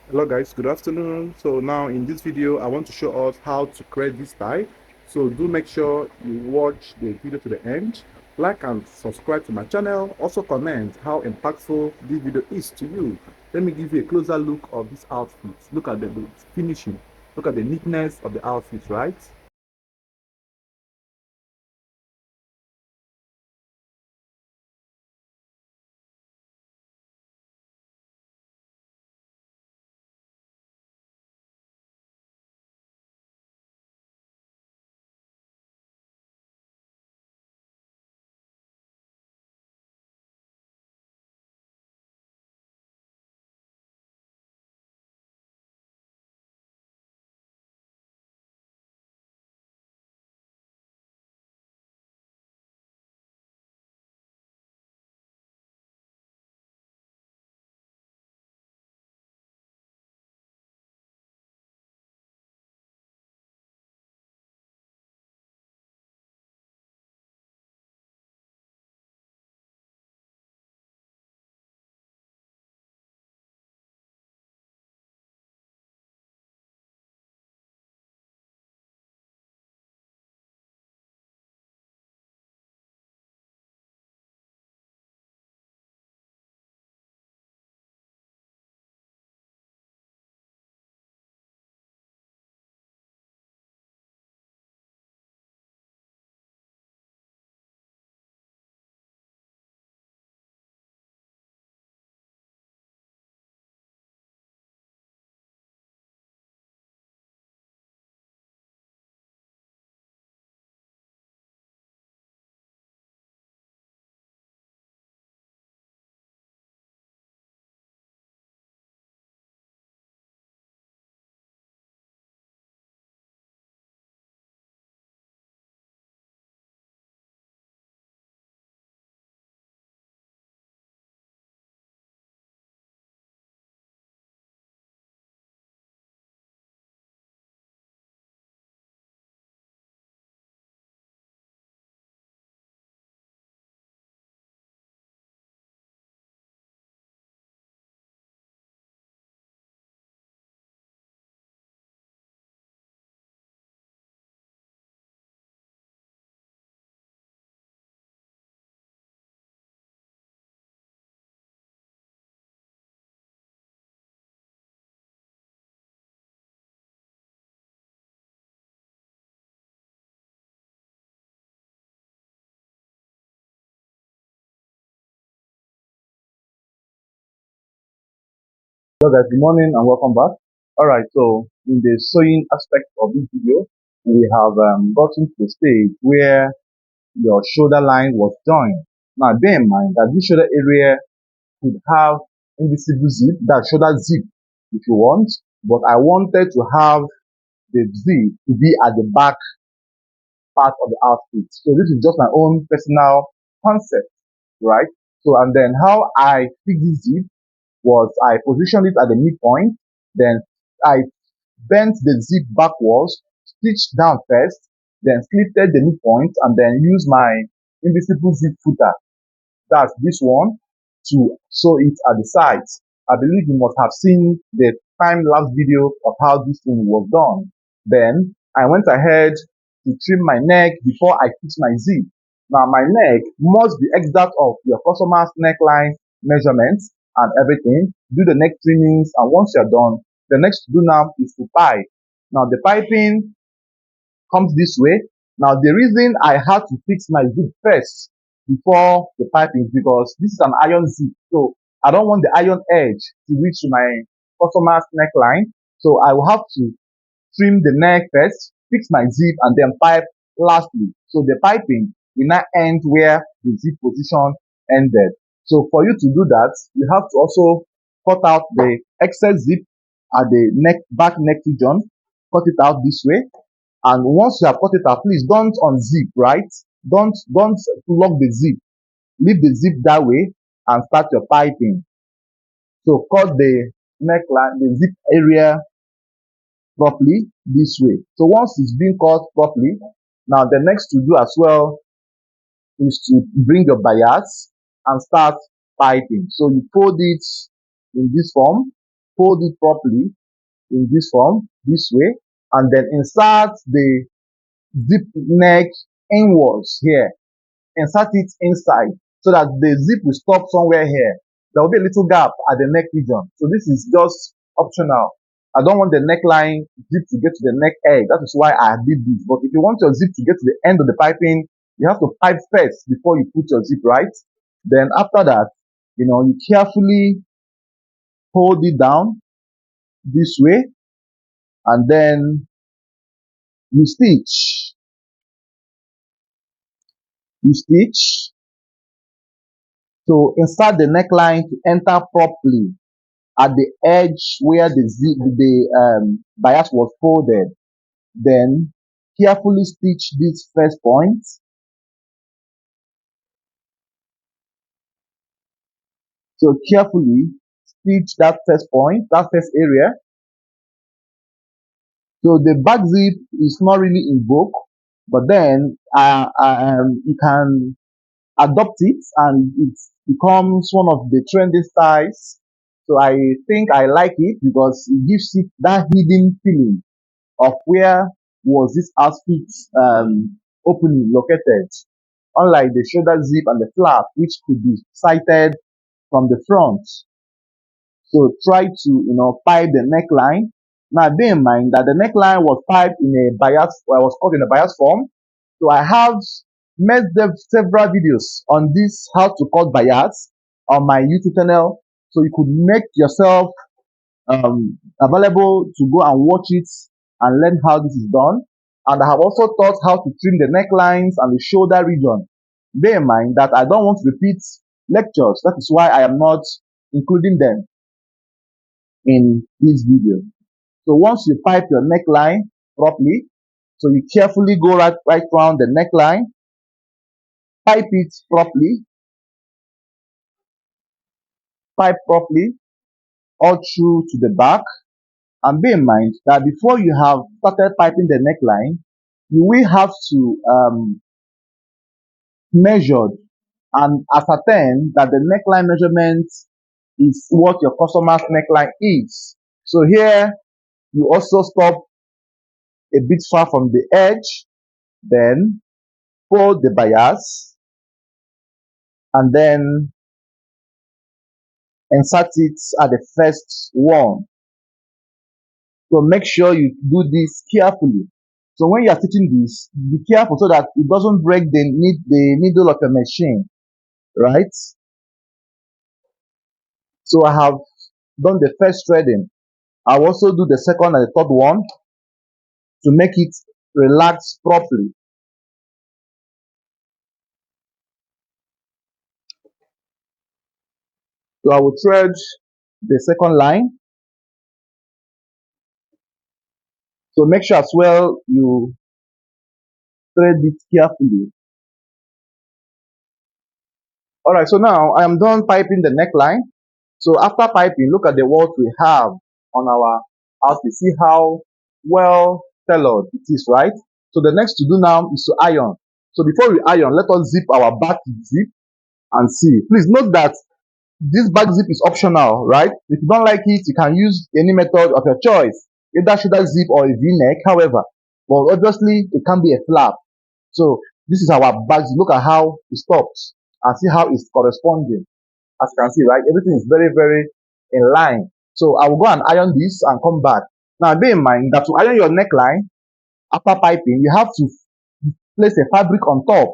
Hello guys, good afternoon. So now in this video I want to show us how to create this tie. So do make sure you watch the video to the end, like and subscribe to my channel. Also comment how impactful this video is to you. Let me give you a closer look of this outfit. Look at the finishing, look at the neatness of the outfit, right? Hello guys, good morning and welcome back. Alright, so in the sewing aspect of this video, we have gotten to the stage where your shoulder line was joined. Now bear in mind that this shoulder area could have invisible zip, that shoulder zip if you want, but I wanted to have the zip to be at the back part of the outfit. So this is just my own personal concept, right? So and then how I fix this zip was I positioned it at the midpoint, then I bent the zip backwards, stitched down first, then slitted the midpoint, and then used my invisible zip footer, that's this one, to sew it at the sides. I believe you must have seen the time-lapse video of how this thing was done. Then I went ahead to trim my neck before I fix my zip. Now my neck must be exact of your customer's neckline measurements and everything. Do the neck trimmings, and once you're done, the next to do now is to pipe. Now the piping comes this way. Now the reason I had to fix my zip first before the piping is because this is an iron zip. So I don't want the iron edge to reach my customer's neckline. So I will have to trim the neck first, fix my zip, and then pipe lastly. So the piping will not end where the zip position ended. So for you to do that, you have to also cut out the excess zip at the neck back neck region. Cut it out this way, and once you have cut it out, please don't unzip, right? Don't lock the zip. Leave the zip that way and start your piping. So cut the neckline, the zip area properly this way. So once it's been cut properly, now the next to do as well is to bring your bias and start piping. So you fold it in this form, fold it properly in this form, this way, and then insert the zip neck inwards here. Insert it inside so that the zip will stop somewhere here. There will be a little gap at the neck region. So this is just optional. I don't want the neckline zip to get to the neck edge. That is why I did this. But if you want your zip to get to the end of the piping, you have to pipe first before you put your zip, right? Then after that, you carefully hold it down this way, and then you stitch. You stitch to insert the neckline to enter properly at the edge where the bias was folded. Then carefully stitch this first point. So carefully stitch that first point, that first area. So the back zip is not really in vogue, but then you can adopt it and it becomes one of the trendy styles. So I think I like it because it gives it that hidden feeling of where was this outfit opening located, unlike the shoulder zip and the flap, which could be sighted from the front. So try to pipe the neckline. Now bear in mind that the neckline was piped in a bias, was cut in a bias form. So I have made several videos on this how to cut bias on my YouTube channel. So you could make yourself available to go and watch it and learn how this is done. And I have also taught how to trim the necklines and the shoulder region. Bear in mind that I don't want to repeat lectures. That is why I am not including them in this video. So once you pipe your neckline properly, so you carefully go right around the neckline, pipe it properly, pipe properly all through to the back. And bear in mind that before you have started piping the neckline, you will have to measure and ascertain that the neckline measurement is what your customer's neckline is. So here, you also stop a bit far from the edge, then fold the bias, and then insert it at the first one. So make sure you do this carefully. So when you are stitching this, be careful so that it doesn't break the needle of your machine, right? So I have done the first threading. I'll also do the second and the third one to make it relax properly. So I will thread the second line. So make sure as well you thread it carefully. Alright, so now I am done piping the neckline. So after piping, look at the work we have on our outfit. See how well tailored it is, right? So the next to do now is to iron. So before we iron, let us zip our back zip and see. Please note that this back zip is optional, right? If you don't like it, you can use any method of your choice, either shoulder zip or a V-neck, however. But obviously, it can be a flap. So this is our back zip. Look at how it stops and see how it's corresponding. As you can see, right, everything is very, very in line. So I will go and iron this and come back. Now bear in mind that to iron your neckline after piping, you have to place a fabric on top,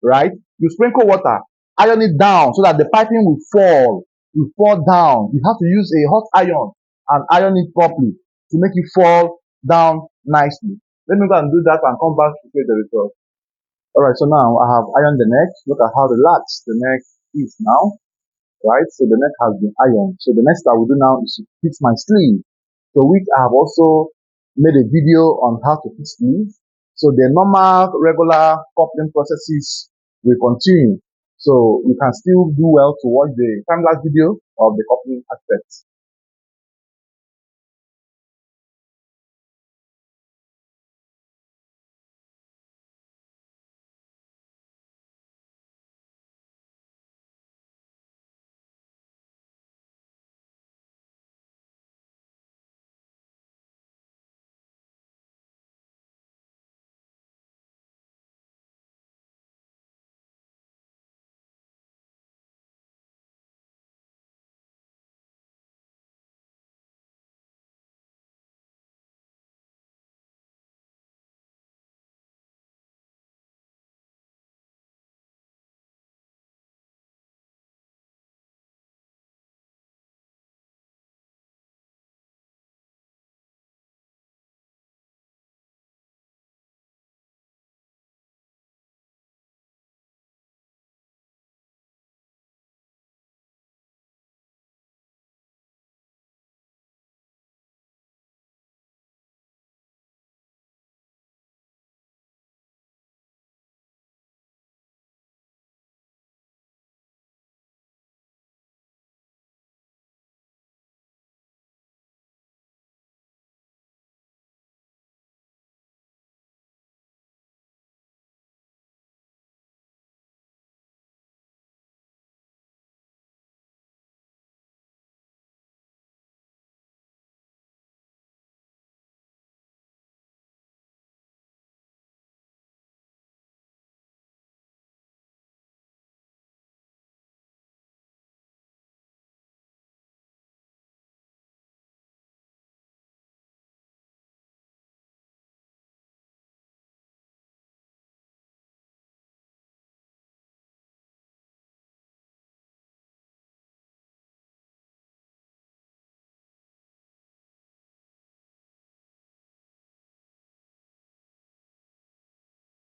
right? You sprinkle water, iron it down so that the piping will fall down. You have to use a hot iron and iron it properly to make it fall down nicely. Let me go and do that and come back to show the result. Alright, so now I have ironed the neck. Look at how relaxed the neck is now. Right, so the neck has been ironed. So the next I will do now is to fix my sleeve, so which I have also made a video on how to fix sleeve. So the normal regular coupling processes will continue, so you can still do well to watch the time-lapse video of the coupling aspects.